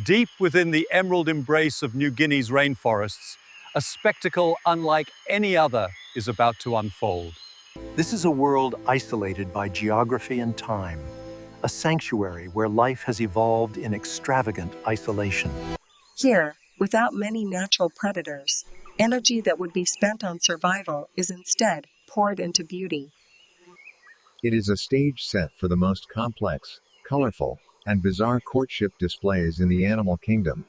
Deep within the emerald embrace of New Guinea's rainforests, a spectacle unlike any other is about to unfold. This is a world isolated by geography and time, a sanctuary where life has evolved in extravagant isolation. Here, without many natural predators, energy that would be spent on survival is instead poured into beauty. It is a stage set for the most complex, colorful, and bizarre courtship displays in the animal kingdom.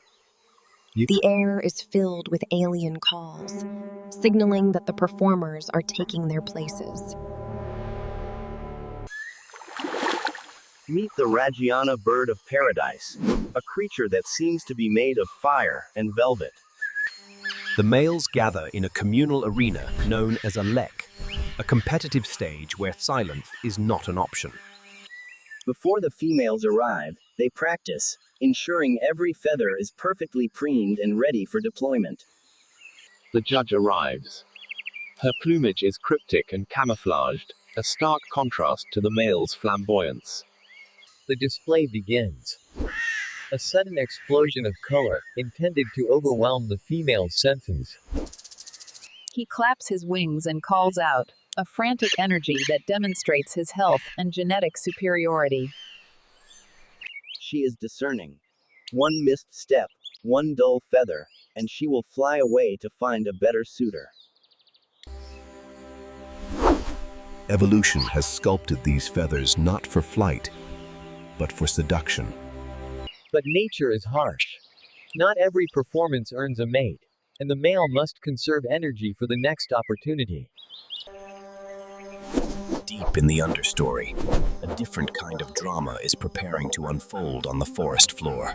The air is filled with alien calls, signaling that the performers are taking their places. Meet the Raggiana bird of paradise, a creature that seems to be made of fire and velvet. The males gather in a communal arena known as a lek, a competitive stage where silence is not an option. Before the females arrive, they practice, ensuring every feather is perfectly preened and ready for deployment. The judge arrives. Her plumage is cryptic and camouflaged, a stark contrast to the male's flamboyance. The display begins. A sudden explosion of color, intended to overwhelm the female's senses. He claps his wings and calls out, a frantic energy that demonstrates his health and genetic superiority. She is discerning. One missed step, one dull feather, and she will fly away to find a better suitor. Evolution has sculpted these feathers not for flight, but for seduction. But nature is harsh. Not every performance earns a mate, and the male must conserve energy for the next opportunity. Deep in the understory, a different kind of drama is preparing to unfold on the forest floor.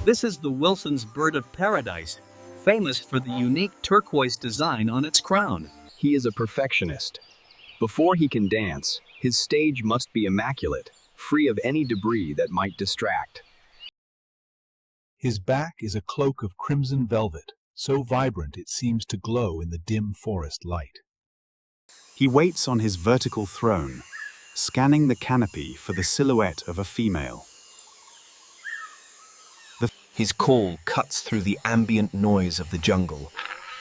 This is the Wilson's bird of paradise, famous for the unique turquoise design on its crown. He is a perfectionist. Before he can dance, his stage must be immaculate, free of any debris that might distract. His back is a cloak of crimson velvet, so vibrant it seems to glow in the dim forest light. He waits on his vertical throne, scanning the canopy for the silhouette of a female. His call cuts through the ambient noise of the jungle,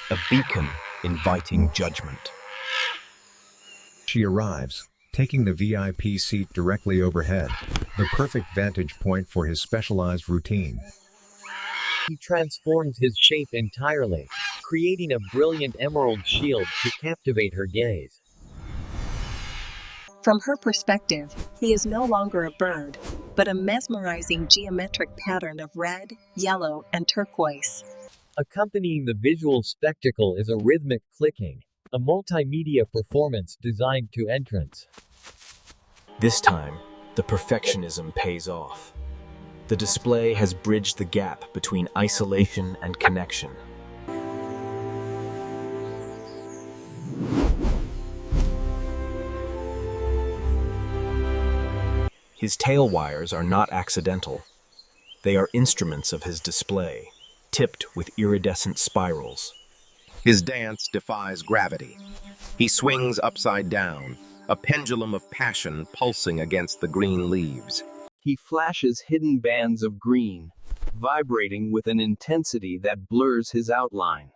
a beacon inviting judgment. She arrives, taking the VIP seat directly overhead, the perfect vantage point for his specialized routine. He transforms his shape entirely, creating a brilliant emerald shield to captivate her gaze. From her perspective, he is no longer a bird, but a mesmerizing geometric pattern of red, yellow, and turquoise. Accompanying the visual spectacle is a rhythmic clicking, a multimedia performance designed to entrance. This time, the perfectionism pays off. The display has bridged the gap between isolation and connection. His tail wires are not accidental. They are instruments of his display, tipped with iridescent spirals. His dance defies gravity. He swings upside down, a pendulum of passion pulsing against the green leaves. He flashes hidden bands of green, vibrating with an intensity that blurs his outline.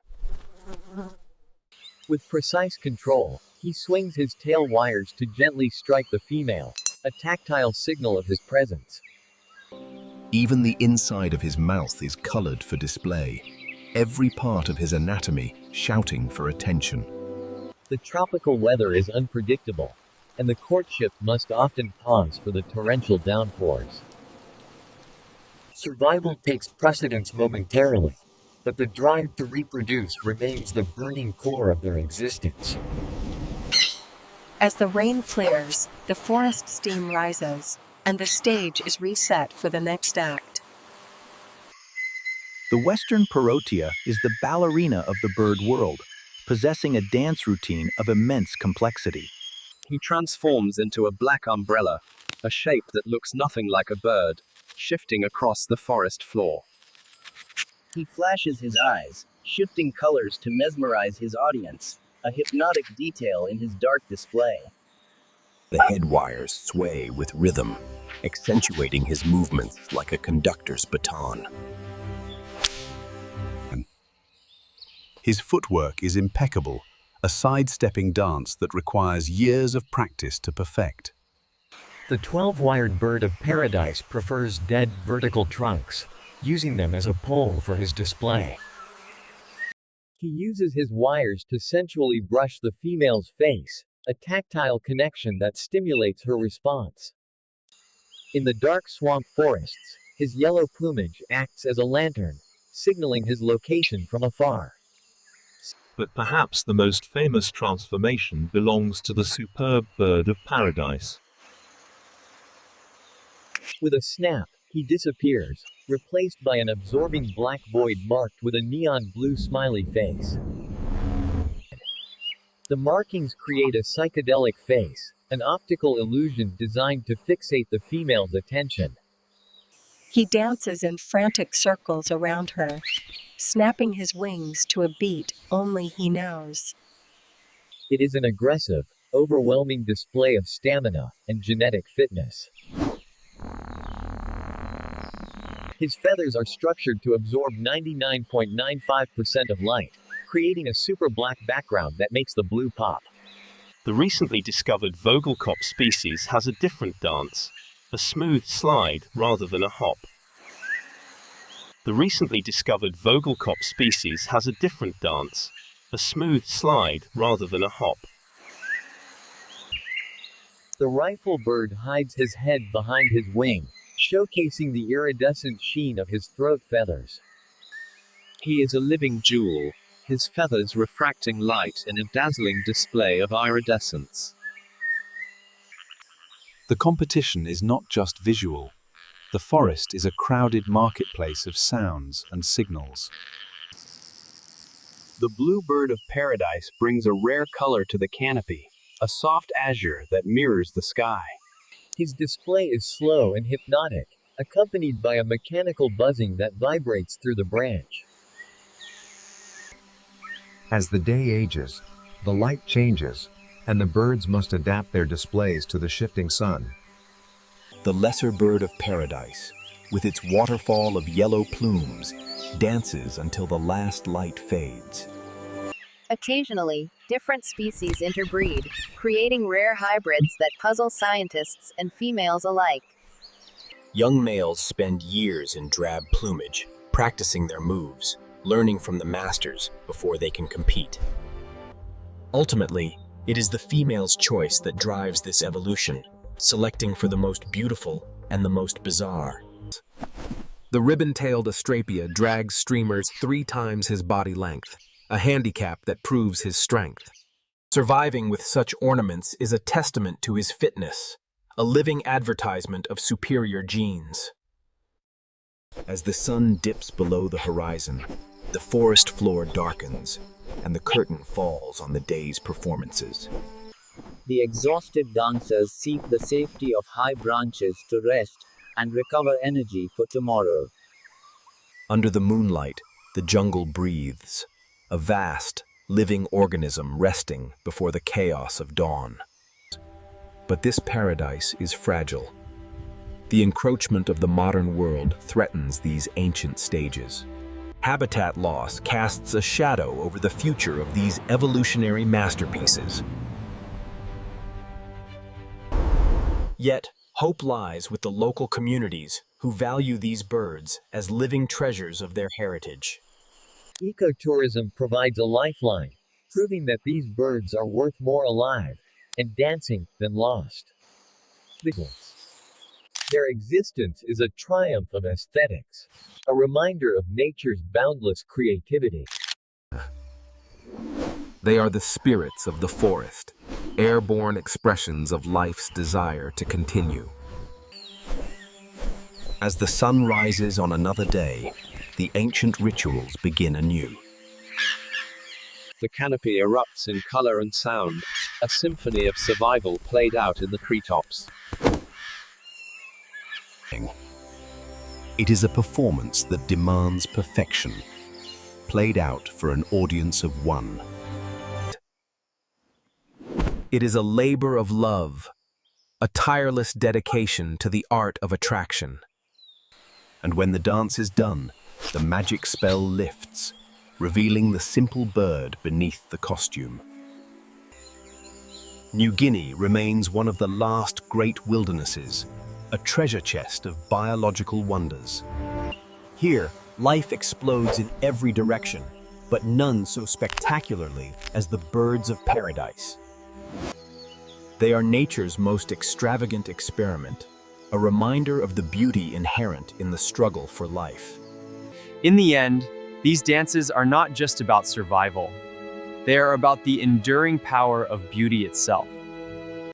With precise control, he swings his tail wires to gently strike the female, a tactile signal of his presence. Even the inside of his mouth is colored for display, every part of his anatomy shouting for attention. The tropical weather is unpredictable, and the courtship must often pause for the torrential downpours. Survival takes precedence momentarily, but the drive to reproduce remains the burning core of their existence. As the rain clears, the forest steam rises, and the stage is reset for the next act. The western parotia is the ballerina of the bird world, possessing a dance routine of immense complexity. He transforms into a black umbrella, a shape that looks nothing like a bird, shifting across the forest floor. He flashes his eyes, shifting colors to mesmerize his audience, a hypnotic detail in his dark display. The head wires sway with rhythm, accentuating his movements like a conductor's baton. His footwork is impeccable, a sidestepping dance that requires years of practice to perfect. The 12-wired bird of paradise prefers dead vertical trunks, using them as a pole for his display. He uses his wires to sensually brush the female's face, a tactile connection that stimulates her response. In the dark swamp forests, his yellow plumage acts as a lantern, signaling his location from afar. But perhaps the most famous transformation belongs to the superb bird of paradise. With a snap, he disappears, replaced by an absorbing black void marked with a neon blue smiley face. The markings create a psychedelic face, an optical illusion designed to fixate the female's attention. He dances in frantic circles around her, snapping his wings to a beat only he knows. It is an aggressive, overwhelming display of stamina and genetic fitness. His feathers are structured to absorb 99.95% of light, creating a super black background that makes the blue pop. The recently discovered Vogelkop species has a different dance, a smooth slide rather than a hop. The recently discovered Vogelkop species has a different dance, a smooth slide rather than a hop. The rifle bird hides his head behind his wing, showcasing the iridescent sheen of his throat feathers. He is a living jewel, his feathers refracting light in a dazzling display of iridescence. The competition is not just visual. The forest is a crowded marketplace of sounds and signals. The blue bird of paradise brings a rare color to the canopy, a soft azure that mirrors the sky. His display is slow and hypnotic, accompanied by a mechanical buzzing that vibrates through the branch. As the day ages, the light changes, and the birds must adapt their displays to the shifting sun. The lesser bird of paradise, with its waterfall of yellow plumes, dances until the last light fades. Occasionally, different species interbreed, creating rare hybrids that puzzle scientists and females alike. Young males spend years in drab plumage, practicing their moves, learning from the masters before they can compete. Ultimately, it is the female's choice that drives this evolution, selecting for the most beautiful and the most bizarre. The ribbon-tailed Astrapia drags streamers 3 times his body length, a handicap that proves his strength. Surviving with such ornaments is a testament to his fitness, a living advertisement of superior genes. As the sun dips below the horizon, the forest floor darkens, and the curtain falls on the day's performances. The exhausted dancers seek the safety of high branches to rest and recover energy for tomorrow. Under the moonlight, the jungle breathes, a vast, living organism resting before the chaos of dawn. But this paradise is fragile. The encroachment of the modern world threatens these ancient stages. Habitat loss casts a shadow over the future of these evolutionary masterpieces. Yet, hope lies with the local communities who value these birds as living treasures of their heritage. Ecotourism provides a lifeline, proving that these birds are worth more alive and dancing than lost. Their existence is a triumph of aesthetics, a reminder of nature's boundless creativity. They are the spirits of the forest, airborne expressions of life's desire to continue. As the sun rises on another day, the ancient rituals begin anew. The canopy erupts in color and sound, a symphony of survival played out in the treetops. It is a performance that demands perfection, played out for an audience of one. It is a labor of love, a tireless dedication to the art of attraction. And when the dance is done, the magic spell lifts, revealing the simple bird beneath the costume. New Guinea remains one of the last great wildernesses, a treasure chest of biological wonders. Here, life explodes in every direction, but none so spectacularly as the birds of paradise. They are nature's most extravagant experiment, a reminder of the beauty inherent in the struggle for life. In the end, these dances are not just about survival. They are about the enduring power of beauty itself.